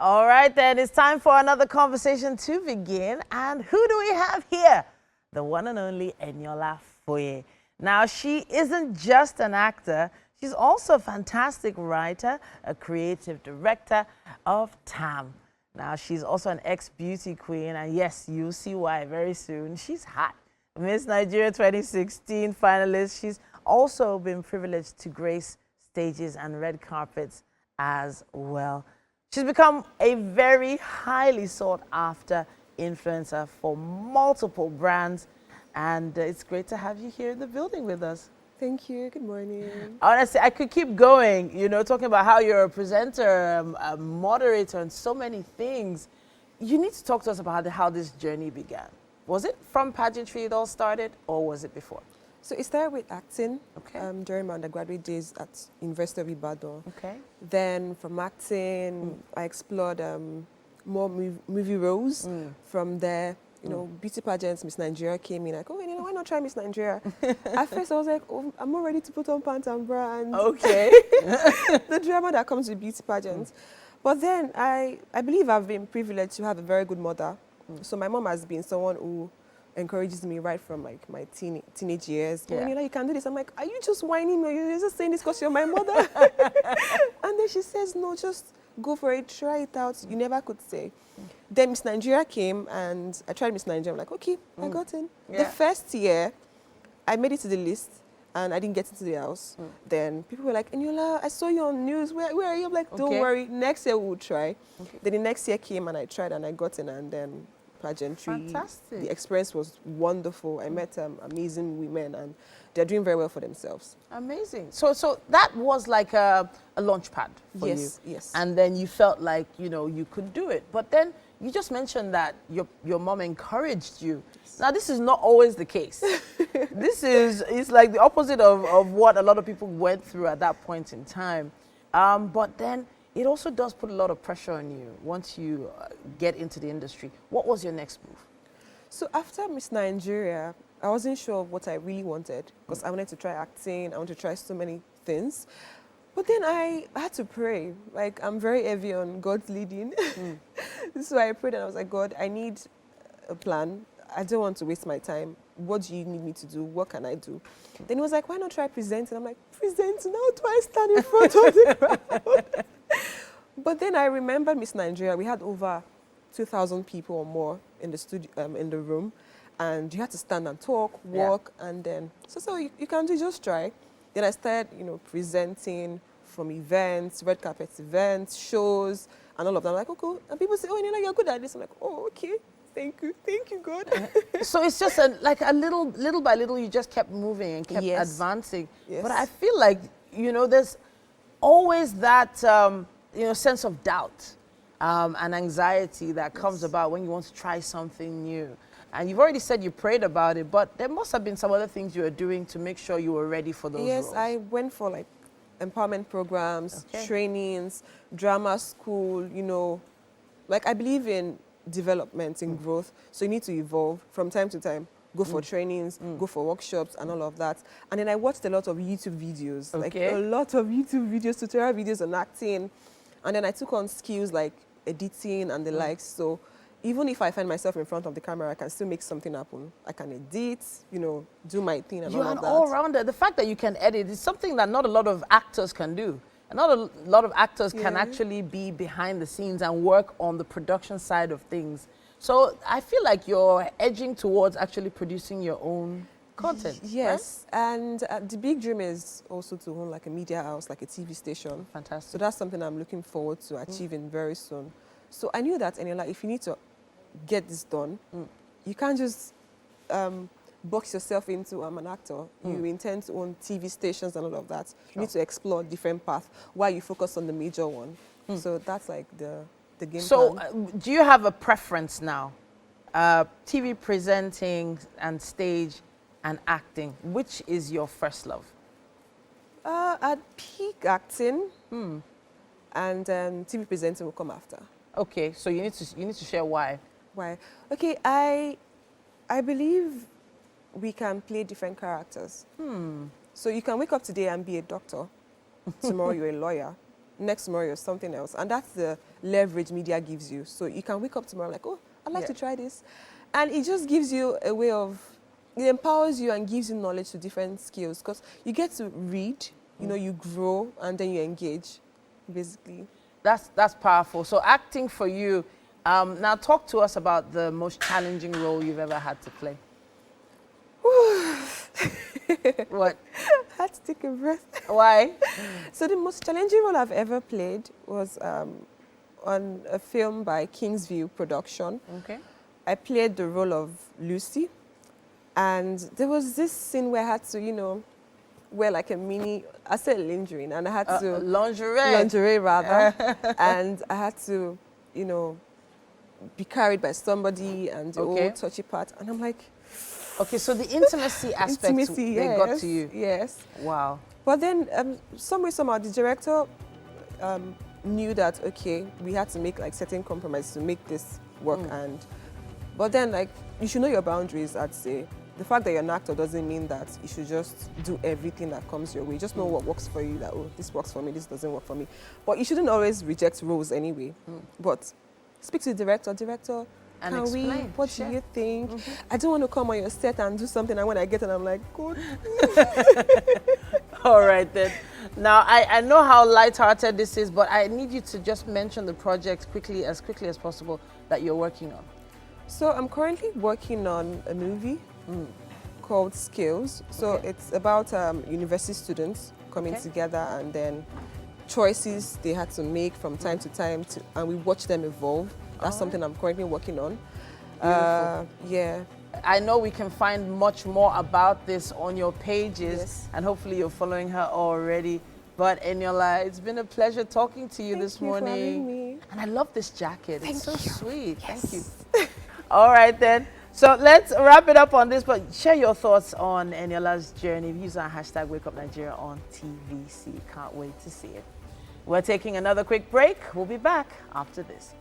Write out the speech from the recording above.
All right, then it's time for another conversation to begin. And who do we have here? The one and only Eniola Foyeh. Now, she isn't just an actor, she's also a fantastic writer, a creative director of TAM. Now, she's also an ex-beauty queen, and yes, you'll see why very soon. She's hot. Miss Nigeria 2016 finalist. She's also been privileged to grace stages and red carpets as well. She's become a very highly sought after influencer for multiple brands, and it's great to have you here in the building with us. Thank you. Good morning. Honestly, I could keep going, talking about how you're a presenter, a moderator, and so many things. You need to talk to us about how this journey began. Was it from pageantry it all started, or was it before? So it started with acting during my undergraduate days at University of Ibadan. Okay. Then from acting, I explored more movie roles. From there, beauty pageants, Miss Nigeria came in. Like, oh, why not try Miss Nigeria? At first, I was like, oh, I'm not ready to put on pants and bra and Okay. the drama that comes with beauty pageants. But then I believe I've been privileged to have a very good mother. So my mom has been someone who encourages me right from like my teenage years. Yeah. You can do this. I'm like, are you just whining me or you're just saying this because you're my mother? And then she says, no, just go for it, try it out. You never could say. Then Miss Nigeria came and I tried Miss Nigeria. I'm like, okay, I got in. Yeah. The first year, I made it to the list and I didn't get into the house. Then people were like, Eniola, I saw you on news. Where are you? I'm like, don't worry. Next year we'll try. Then the next year came and I tried and I got in, and then pageantry. Fantastic. The experience was wonderful. I met amazing women and they're doing very well for themselves. Amazing. So that was like a launch pad for you. Yes. And then you felt like, you could do it. But then you just mentioned that your mom encouraged you. Yes. Now, this is not always the case. It's like the opposite of what a lot of people went through at that point in time. But then it also does put a lot of pressure on you once you get into the industry. What was your next move? So after Miss Nigeria, I wasn't sure of what I really wanted because I wanted to try acting, I wanted to try so many things. But then I had to pray. Like, I'm very heavy on God's leading. So I prayed and I was like, God, I need a plan. I don't want to waste my time. What do you need me to do? What can I do? Then he was like, why not try presenting? I'm like, presenting? How do I stand in front of the crowd? But then I remember Miss Nigeria. We had over 2,000 people or more in the studio, in the room, and you had to stand and talk, walk, and then so you can do, just try. Then I started, presenting from events, red carpet events, shows, and all of that. I'm like, oh, cool. And people say, oh, you're good at this. I'm like, oh, okay. Thank you, God. So it's just like a little by little, you just kept moving and kept advancing. Yes. But I feel like, there's always that, sense of doubt and anxiety that comes about when you want to try something new. And you've already said you prayed about it, but there must have been some other things you were doing to make sure you were ready for those roles. Yes, I went for like empowerment programs, trainings, drama school, like I believe in development, in growth. So you need to evolve from time to time. Go for trainings, go for workshops and all of that. And then I watched a lot of YouTube videos, like a lot of YouTube videos, tutorial videos on acting. And then I took on skills like editing and the likes. So even if I find myself in front of the camera, I can still make something happen. I can edit, do my thing and all of that. You're an all-rounder. The fact that you can edit is something that not a lot of actors can do. And not a lot of actors can actually be behind the scenes and work on the production side of things. So I feel like you're edging towards actually producing your own content. Yes, right? And the big dream is also to own like a media house, like a TV station. Fantastic. So that's something I'm looking forward to achieving very soon. So I knew that, Eniola, if you need to get this done, you can't just box yourself into I'm an actor. You intend to own TV stations and all of that. You need to explore different paths while you focus on the major one. So that's like the game plan. So do you have a preference now? TV presenting and stage and acting, which is your first love? At peak acting, and TV presenting will come after. Okay, so you need to share why. Why? Okay, I believe we can play different characters. So you can wake up today and be a doctor. Tomorrow you're a lawyer. next tomorrow you're something else. And that's the leverage media gives you. So you can wake up tomorrow like, oh, I'd like to try this. And it just gives you a way of, it empowers you and gives you knowledge to different skills, because you get to read, you know, you grow, and then you engage, basically. That's powerful. So acting for you, now talk to us about the most challenging role you've ever had to play. What? I had to take a breath. Why? So the most challenging role I've ever played was on a film by Kingsview Production. Okay. I played the role of Lucy, and there was this scene where I had to, you know, wear like a mini, I said lingerie, and I had to... lingerie rather. And I had to, you know, be carried by somebody and the whole touchy part. And I'm like... Okay, so the intimacy aspect, they got to you. Yes. Wow. But then, somehow, the director knew that, okay, we had to make like certain compromises to make this work. But then, like, you should know your boundaries, I'd say. The fact that you're an actor doesn't mean that you should just do everything that comes your way. Just know what works for you, that, oh, this works for me, this doesn't work for me. But you shouldn't always reject roles anyway. But speak to the director. Director, and can explain. what do you think? I don't want to come on your set and do something, and when I get it, I'm like, good. All right, then. Now, I know how lighthearted this is, but I need you to just mention the project quickly as possible that you're working on. So I'm currently working on a movie called Skills. So it's about university students coming together, and then choices they had to make from time to time, and we watch them evolve. That's something I'm currently working on. Yeah. I know we can find much more about this on your pages, and hopefully you're following her already. But Eniola, it's been a pleasure talking to you this morning. Thank you for having me. And I love this jacket. It's so sweet. Yes. Thank you. All right, then. So let's wrap it up on this, but share your thoughts on Eniola's journey. Use our hashtag #WakeUpNigeria on TVC. Can't wait to see it. We're taking another quick break. We'll be back after this.